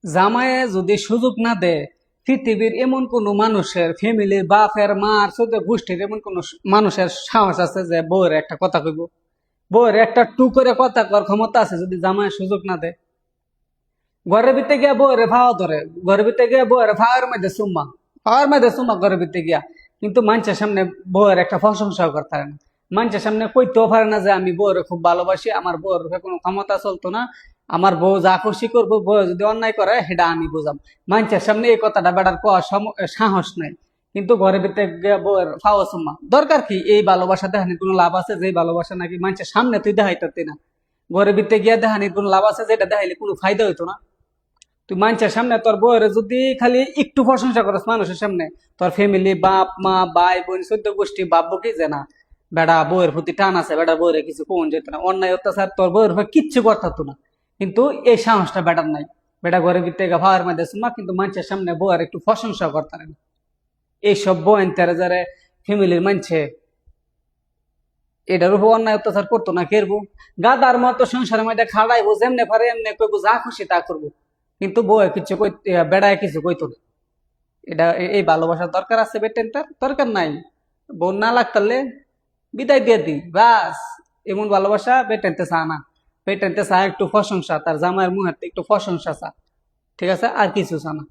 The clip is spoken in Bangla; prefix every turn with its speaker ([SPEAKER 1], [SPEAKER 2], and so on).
[SPEAKER 1] জামাইয়ে যদি সুযোগ না দেয়, পৃথিবীর এমন কোন মানুষের ফ্যামিলির বাপের মার চোদ্দ গোষ্ঠীর এমন কোন মানুষের সাহস আছে যে বউয়ের একটা কথা কইব? বউয়ের একটা টু করে কথা কর ক্ষমতা আছে যদি জামাইয়ের সুযোগ না দেয়? ঘরের ভিতরে গিয়া বউয়ের ভাওয়া ধরে, ঘরের ভিতরে গিয়া বউয়ের ভাওয়ার মধ্যে সুম্মা ঘরের ভিতরে গিয়া, কিন্তু মানুষের সামনে বউয়ের একটা প্রশংসাও করতে পারে না। মানুষের সামনে কইতেও পারে না যে আমি বউয়ের খুব ভালোবাসি, আমার বউয়ের উপরে কোনো ক্ষমতা চলতো না, আমার বউ যা খুশি করবো, বউ যদি অন্যায় করে সেটা আমি বুঝাম। মানুষের সামনে এই কথাটা বেটার কোয়ার সাহস নাই, কিন্তু ঘরের ভিতরে গিয়া বউয়ের ফাওয়া সুম্মা। দরকার কি এই ভালোবাসা দেখানির কোনো লাভ আছে? যে ভালোবাসা নাকি মানুষের সামনে তুই দেখাইতে না, ঘরের ভিতরে গিয়া দেখানির কোনো লাভ আছে? যেটা দেখাইলে কোনো ফায়দা হইতো না। তুই মানুষের সামনে তোর বউয়ের যদি খালি একটু প্রশংসা করস মানুষের সামনে, তোর ফ্যামিলি বাপ মা ভাই বোন চোদ্দ গোষ্ঠী ভাববো কি যে না, বেড়া বউয়ের প্রতি টান আছে, বেড়া বউয়ের কিছু কোন যেত না, অন্যায় অত্যাচার তোর বউয়ের উপর কিচ্ছু করতো না। কিন্তু এই সাহসটা বেটার নাই। বেটা ঘরের ভিতরে ভাওয়ার মধ্যে সুমা, কিন্তু মানুষের সামনে বউয়ের একটু প্রশংসা করতে না। এইসব বউ এনতারে যারা ফ্যামিলির মানছে, এটার উপর অন্যায় অত্যাচার করতো না কেরবো? গাদার মতো সংসারের মধ্যে খাড়াইবো, যেমনে পারে এমনি কইবো, যা খুশি তা করবো, কিন্তু বউয়ে কিছু বেড়ায় কিছু কইতো না। এই ভালোবাসার দরকার আছে বেটেনটার? দরকার নাই। বউ না লাগতালে বিদায় দিয়ে দি বাস। এমন ভালোবাসা বেটেনতে চা না। বেটেনতে চা একটু প্রশংসা, তার জামাইয়ের মুহের একটু প্রশংসা চা, ঠিক আছে, আর কিছু চা না।